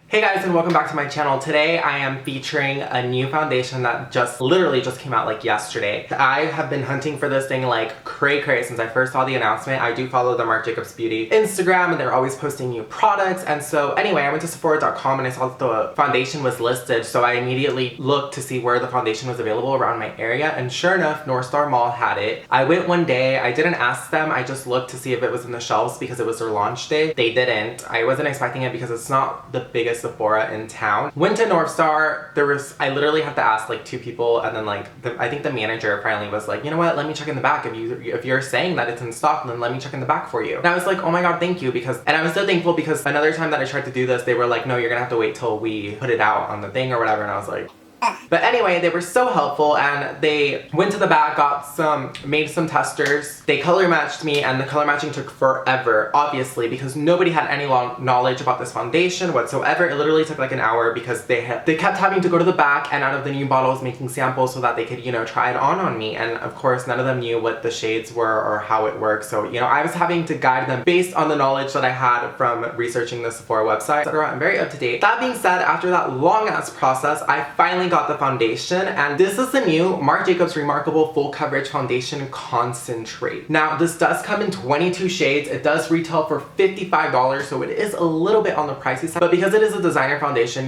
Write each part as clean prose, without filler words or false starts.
Hey guys, and welcome back to my channel. Today I am featuring a new foundation that literally just came out like yesterday. I have been hunting for this thing like cray since I first saw the announcement. I do follow the Marc Jacobs Beauty Instagram and they're always posting new products. And so anyway, I went to Sephora.com and I saw that the foundation was listed. So I immediately looked to see where the foundation was available around my area. And sure enough, North Star Mall had it. I went one day. I didn't ask them. I just looked to see if it was in the shelves because it was their launch day. They didn't. I wasn't expecting it because it's not the biggest Sephora in town. Went to North Star. I literally had to ask like two people, and then I think the manager finally was like, you know what, let me check in the back. If you're saying that it's in stock, then let me check in the back for you. And I was like, oh my god, thank you, and I was so thankful because another time that I tried to do this, they were like, no, you're gonna have to wait till we put it out on the thing or whatever, and I was like, but anyway, they were so helpful and they went to the back, made some testers. They color matched me, and the color matching took forever, obviously, because nobody had any knowledge about this foundation whatsoever. It literally took like an hour because they kept having to go to the back and out of the new bottles making samples so that they could, try it on me. And of course, none of them knew what the shades were or how it worked. So, I was having to guide them based on the knowledge that I had from researching the Sephora website, etc. I'm very up to date. That being said, after that long ass process, I finally got the foundation, and this is the new Marc Jacobs ReMARCable Full Coverage Foundation Concentrate. Now, this does come in 22 shades. It does retail for $55, so it is a little bit on the pricey side, but because it is a designer foundation,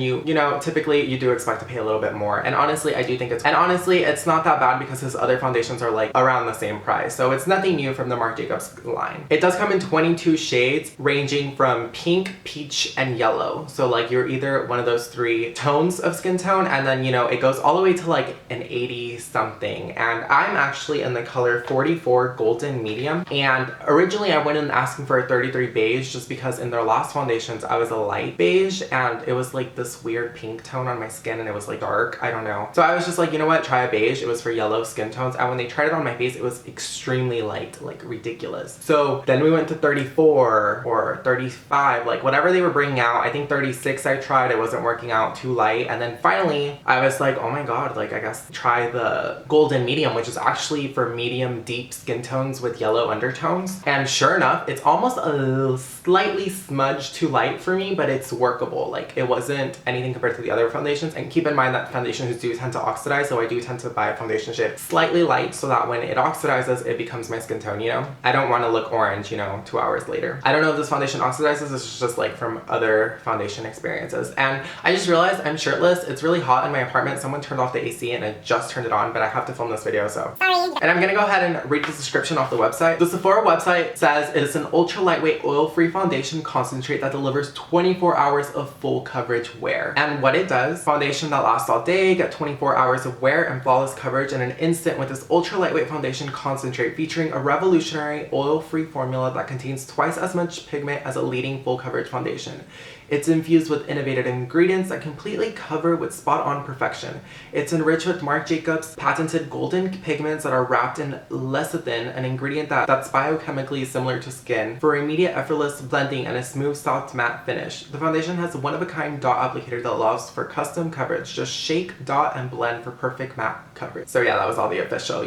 typically you do expect to pay a little bit more. And honestly, it's not that bad because his other foundations are like around the same price. So it's nothing new from the Marc Jacobs line. It does come in 22 shades ranging from pink, peach, and yellow. So like you're either one of those three tones of skin tone, and then it goes all the way to like an 80 something, and I'm actually in the color 44 golden medium. And originally I went in asking for a 33 beige just because in their last foundations I was a light beige and it was like this weird pink tone on my skin and it was like dark, I don't know. So I was just like, you know what, try a beige. It was for yellow skin tones, and when they tried it on my face it was extremely light, like ridiculous. So then we went to 34 or 35, like whatever they were bringing out. I think 36 I tried, it wasn't working out, too light. And then finally I was like, oh my god, like I guess try the golden medium, which is actually for medium deep skin tones with yellow undertones. And sure enough, it's almost a slightly smudge too light for me, but it's workable. Like it wasn't anything compared to the other foundations. And keep in mind that foundations do tend to oxidize, so I do tend to buy a foundation shade slightly light so that when it oxidizes it becomes my skin tone. I don't want to look orange 2 hours later. I don't know if this foundation oxidizes. This is just like from other foundation experiences. And I just realized I'm shirtless. It's really hot in my apartment. Someone turned off the AC and I just turned it on, but I have to film this video, so sorry. And I'm gonna go ahead and read the description off the website. The Sephora website says it is an ultra lightweight oil-free foundation concentrate that delivers 24 hours of full coverage wear. And what it does, foundation that lasts all day, get 24 hours of wear and flawless coverage in an instant with this ultra lightweight foundation concentrate featuring a revolutionary oil-free formula that contains twice as much pigment as a leading full coverage foundation. It's infused with innovative ingredients that completely cover with spot-on perfection. It's enriched with Marc Jacobs' patented golden pigments that are wrapped in lecithin, an ingredient that's biochemically similar to skin, for immediate effortless blending and a smooth, soft, matte finish. The foundation has a one-of-a-kind dot applicator that allows for custom coverage. Just shake, dot, and blend for perfect matte coverage. So yeah, that was all the official,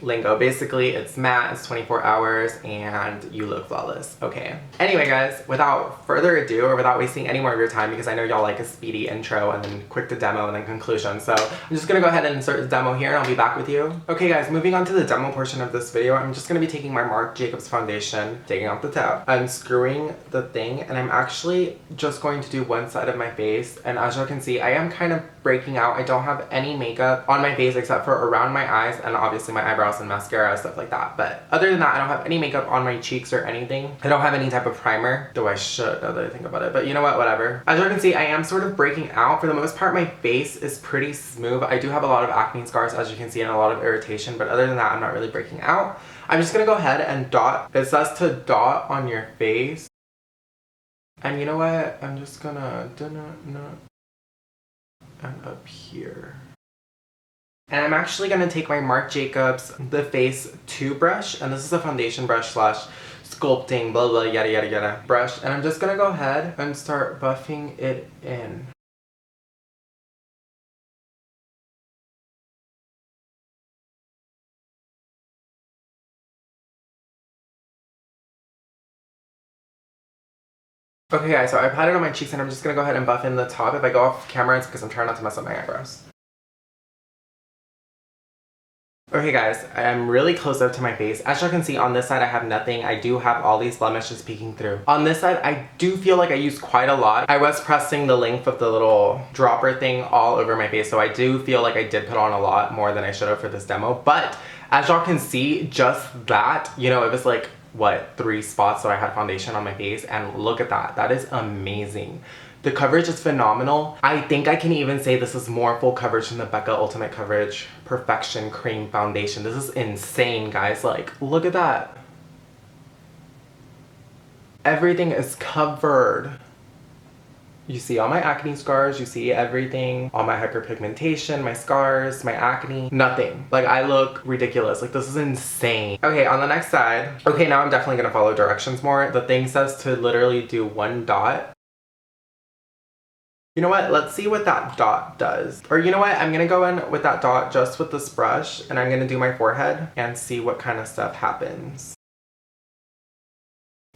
lingo. Basically, it's matte, it's 24 hours, and you look flawless. Okay. Anyway, guys, without further ado, or without wasting any more of your time, because I know y'all like a speedy intro and then quick to demo and then conclusion, so I'm just gonna go ahead and insert the demo here and I'll be back with you. Okay guys, moving on to the demo portion of this video, I'm just gonna be taking my Marc Jacobs foundation, taking off the tab, unscrewing the thing, and I'm actually just going to do one side of my face. And as you can see, I am kind of breaking out. I don't have any makeup on my face except for around my eyes and obviously my eyebrows and mascara, stuff like that. But other than that, I don't have any makeup on my cheeks or anything. I don't have any type of primer, though I should now that I think about it. But you know what, whatever. As you can see, I am sort of breaking out. For the most part, my face is pretty smooth. I do have a lot of acne scars, as you can see, and a lot of irritation, but other than that, I'm not really breaking out. I'm just gonna go ahead and dot. It says to dot on your face. And you know what? I'm just gonna and up here. And I'm actually gonna take my Marc Jacobs The Face 2 brush, and this is a foundation brush slash sculpting blah blah yada yada yada brush, and I'm just gonna go ahead and start buffing it in. Okay guys, so I applied it on my cheeks and I'm just gonna go ahead and buff in the top. If I go off camera, it's because I'm trying not to mess up my eyebrows. Okay guys, I'm really close up to my face. As you can see, on this side I have nothing. I do have all these blemishes peeking through. On this side, I do feel like I used quite a lot. I was pressing the length of the little dropper thing all over my face, so I do feel like I did put on a lot more than I should have for this demo. But as y'all can see, just that, you know, it was like, what, 3 spots that I had foundation on my face, and look at that. That is amazing. The coverage is phenomenal. I think I can even say this is more full coverage than the Becca Ultimate Coverage Perfection Cream Foundation. This is insane, guys. Like, look at that. Everything is covered. You see all my acne scars, you see everything, all my hyperpigmentation, my scars, my acne, nothing. Like, I look ridiculous. Like, this is insane. Okay, on the next side, okay, now I'm definitely gonna follow directions more. The thing says to literally do 1 dot. You know what? Let's see what that dot does. Or you know what? I'm gonna go in with that dot just with this brush, and I'm gonna do my forehead and see what kind of stuff happens.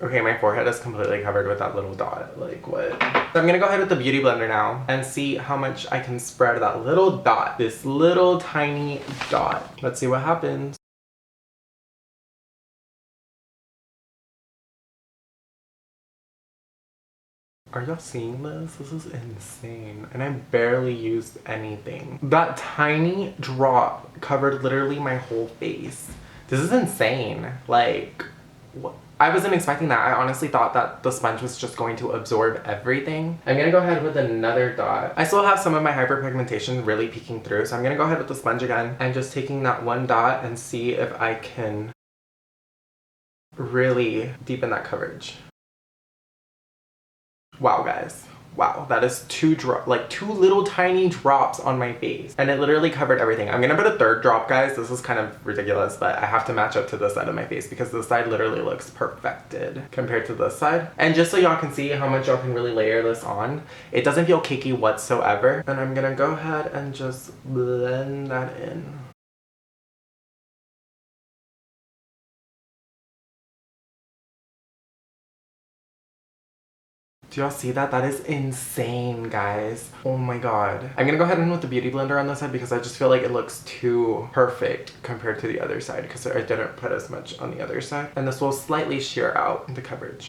Okay, my forehead is completely covered with that little dot. Like, what? So I'm gonna go ahead with the Beauty Blender now and see how much I can spread that little dot. This little tiny dot. Let's see what happens. Are y'all seeing this? This is insane. And I barely used anything. That tiny drop covered literally my whole face. This is insane. Like, what? I wasn't expecting that. I honestly thought that the sponge was just going to absorb everything. I'm gonna go ahead with another dot. I still have some of my hyperpigmentation really peeking through, so I'm gonna go ahead with the sponge again and just taking that 1 dot and see if I can really deepen that coverage. Wow, guys. Wow, that is 2 little tiny drops on my face. And it literally covered everything. I'm gonna put a 3rd drop, guys. This is kind of ridiculous, but I have to match up to this side of my face because this side literally looks perfected compared to this side. And just so y'all can see how much y'all can really layer this on, it doesn't feel cakey whatsoever. And I'm gonna go ahead and just blend that in. Do y'all see that? That is insane, guys. Oh my god. I'm gonna go ahead and with the Beauty Blender on this side because I just feel like it looks too perfect compared to the other side because I didn't put as much on the other side. And this will slightly shear out the coverage.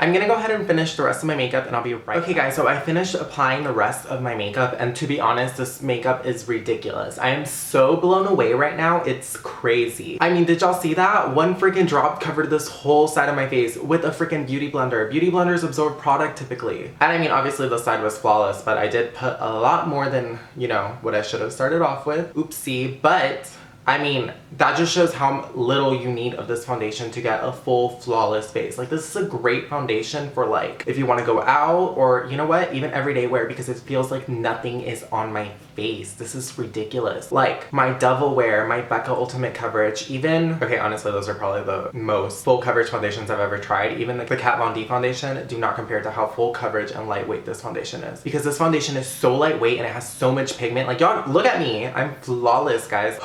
I'm gonna go ahead and finish the rest of my makeup and I'll be right back. Okay guys, so I finished applying the rest of my makeup and to be honest, this makeup is ridiculous. I am so blown away right now, it's crazy. I mean, did y'all see that? 1 freaking drop covered this whole side of my face with a freaking Beauty Blender. Beauty Blenders absorb product typically. And I mean, obviously this side was flawless, but I did put a lot more than, you know, what I should have started off with. Oopsie, but I mean, that just shows how little you need of this foundation to get a full flawless face. Like, this is a great foundation for like, if you want to go out or you know what, even everyday wear because it feels like nothing is on my face. This is ridiculous. Like, my Devil Wear, my Becca Ultimate Coverage, even, okay, honestly, those are probably the most full coverage foundations I've ever tried. Even like the Kat Von D foundation do not compare to how full coverage and lightweight this foundation is. Because this foundation is so lightweight and it has so much pigment. Like, y'all, look at me. I'm flawless, guys.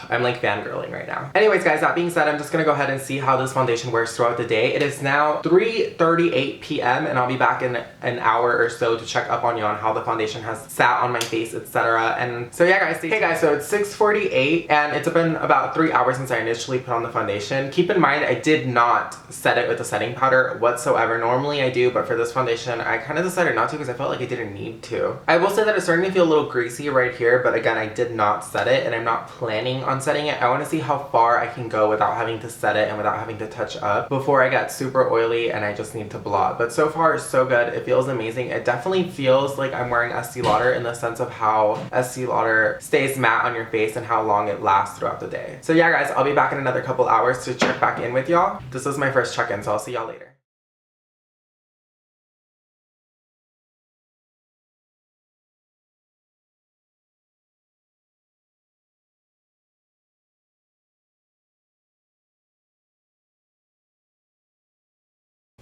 I'm like fangirling right now. Anyways, guys, that being said, I'm just gonna go ahead and see how this foundation wears throughout the day. It is now 3:38 p.m. and I'll be back in an hour or so to check up on you on how the foundation has sat on my face, etc. And so yeah, guys. Hey guys, so it's 6:48 and it's been about 3 hours since I initially put on the foundation. Keep in mind, I did not set it with a setting powder whatsoever. Normally I do, but for this foundation, I kind of decided not to because I felt like I didn't need to. I will say that it's starting to feel a little greasy right here, but again, I did not set it and I'm not planning on setting it. I want to see how far I can go without having to set it and without having to touch up before I get super oily and I just need to blot. But so far, so good. It feels amazing. It definitely feels like I'm wearing Estee Lauder in the sense of how Estee Lauder stays matte on your face and how long it lasts throughout the day. So yeah, guys, I'll be back in another couple hours to check back in with y'all. This is my first check-in, so I'll see y'all later.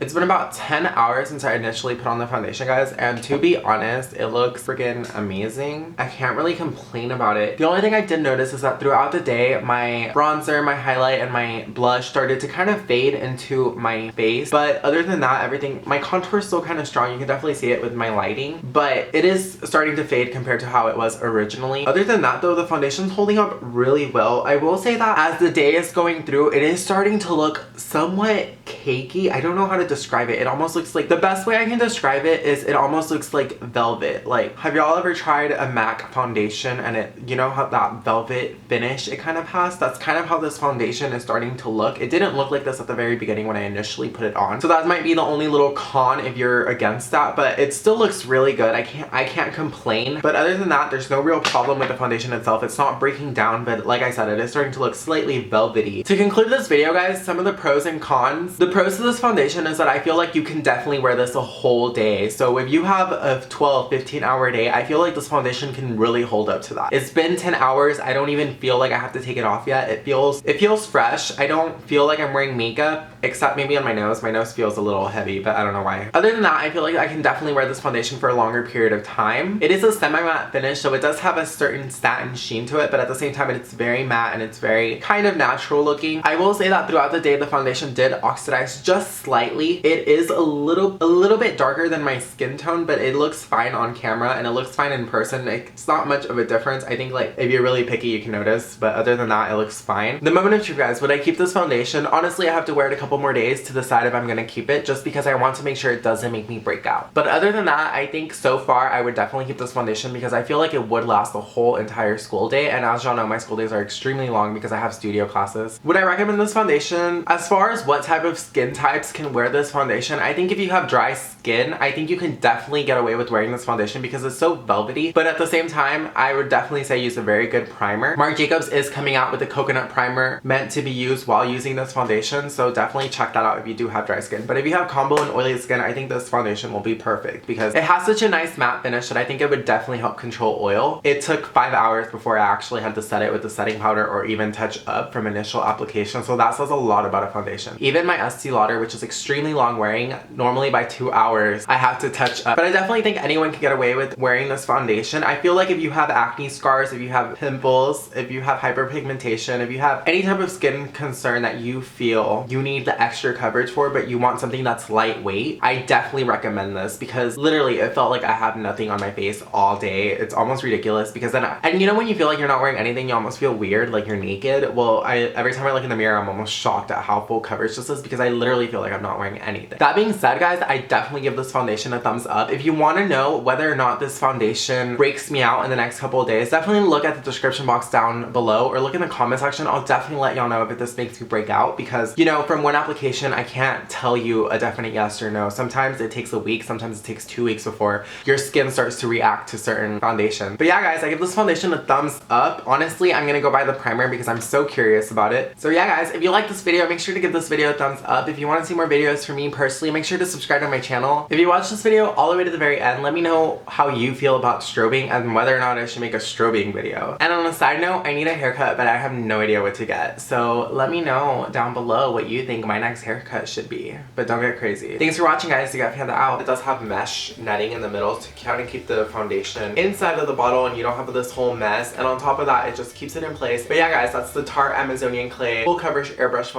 It's been about 10 hours since I initially put on the foundation, guys, and to be honest, it looks freaking amazing. I can't really complain about it. The only thing I did notice is that throughout the day, my bronzer, my highlight, and my blush started to kind of fade into my face. But other than that, everything, my contour is still kind of strong. You can definitely see it with my lighting, but it is starting to fade compared to how it was originally. Other than that though, the foundation's holding up really well. I will say that as the day is going through, it is starting to look somewhat cakey. I don't know how to describe it. It almost looks like, the best way I can describe it is it almost looks like velvet. Like, have y'all ever tried a MAC foundation and it, you know how that velvet finish it kind of has? That's kind of how this foundation is starting to look. It didn't look like this at the very beginning when I initially put it on, so that might be the only little con if you're against that, but it still looks really good. I can't complain. But other than that, there's no real problem with the foundation itself. It's not breaking down, but like I said, it is starting to look slightly velvety. To conclude this video, guys, some of the pros and cons. The pros to this foundation is that I feel like you can definitely wear this a whole day. So if you have a 12-15 hour day, I feel like this foundation can really hold up to that. It's been 10 hours. I don't even feel like I have to take it off yet. It feels fresh. I don't feel like I'm wearing makeup, except maybe on my nose. My nose feels a little heavy, but I don't know why. Other than that, I feel like I can definitely wear this foundation for a longer period of time. It is a semi-matte finish, so it does have a certain satin sheen to it, but at the same time, it's very matte and it's very kind of natural looking. I will say that throughout the day, the foundation did oxidize just slightly. It is a little bit darker than my skin tone, but it looks fine on camera and it looks fine in person. It's not much of a difference. I think like if you're really picky, you can notice, but other than that, it looks fine. The moment of truth, guys, would I keep this foundation? Honestly, I have to wear it a couple more days to decide if I'm gonna keep it, just because I want to make sure it doesn't make me break out. But other than that, I think so far I would definitely keep this foundation because I feel like it would last the whole entire school day, and as y'all know, my school days are extremely long because I have studio classes. Would I recommend this foundation? As far as what type of skin types can wear this foundation, I think if you have dry skin, I think you can definitely get away with wearing this foundation because it's so velvety. But at the same time, I would definitely say use a very good primer. Marc Jacobs is coming out with a coconut primer meant to be used while using this foundation, so definitely check that out if you do have dry skin. But if you have combo and oily skin, I think this foundation will be perfect because it has such a nice matte finish that I think it would definitely help control oil. It took 5 hours before I actually had to set it with the setting powder or even touch up from initial application, so that says a lot about a foundation. Even my Estee Lauder, which is extremely long wearing, normally by 2 hours I have to touch up, but I definitely think anyone can get away with wearing this foundation. I feel like if you have acne scars, if you have pimples, if you have hyperpigmentation, if you have any type of skin concern that you feel you need the extra coverage for, but you want something that's lightweight, I definitely recommend this because literally it felt like I have nothing on my face all day. It's almost ridiculous because then, and you know when you feel like you're not wearing anything, you almost feel weird, like you're naked? Well, every time I look in the mirror, I'm almost shocked at how full coverage this is because I literally feel like I'm not wearing anything. That being said, guys, I definitely give this foundation a thumbs up. If you want to know whether or not this foundation breaks me out in the next couple of days, definitely look at the description box down below or look in the comment section. I'll definitely let y'all know if this makes me break out because, you know, from one application, I can't tell you a definite yes or no. Sometimes it takes a week, sometimes it takes 2 weeks before your skin starts to react to certain foundation. But yeah, guys, I give this foundation a thumbs up. Honestly, I'm gonna go buy the primer because I'm so curious about it. So yeah, guys, if you like this video, make sure to give this video a thumbs up. If you want to see more videos from me personally, make sure to subscribe to my channel. If you watch this video all the way to the very end, let me know how you feel about strobing and whether or not I should make a strobing video. And on a side note, I need a haircut, but I have no idea what to get. So let me know down below what you think my next haircut should be. But don't get crazy. Thanks for watching, guys. You got Panda out. It does have mesh netting in the middle to kind of keep the foundation inside of the bottle and you don't have this whole mess. And on top of that, it just keeps it in place. But yeah, guys, that's the Tarte Amazonian Clay full coverage airbrush foundation.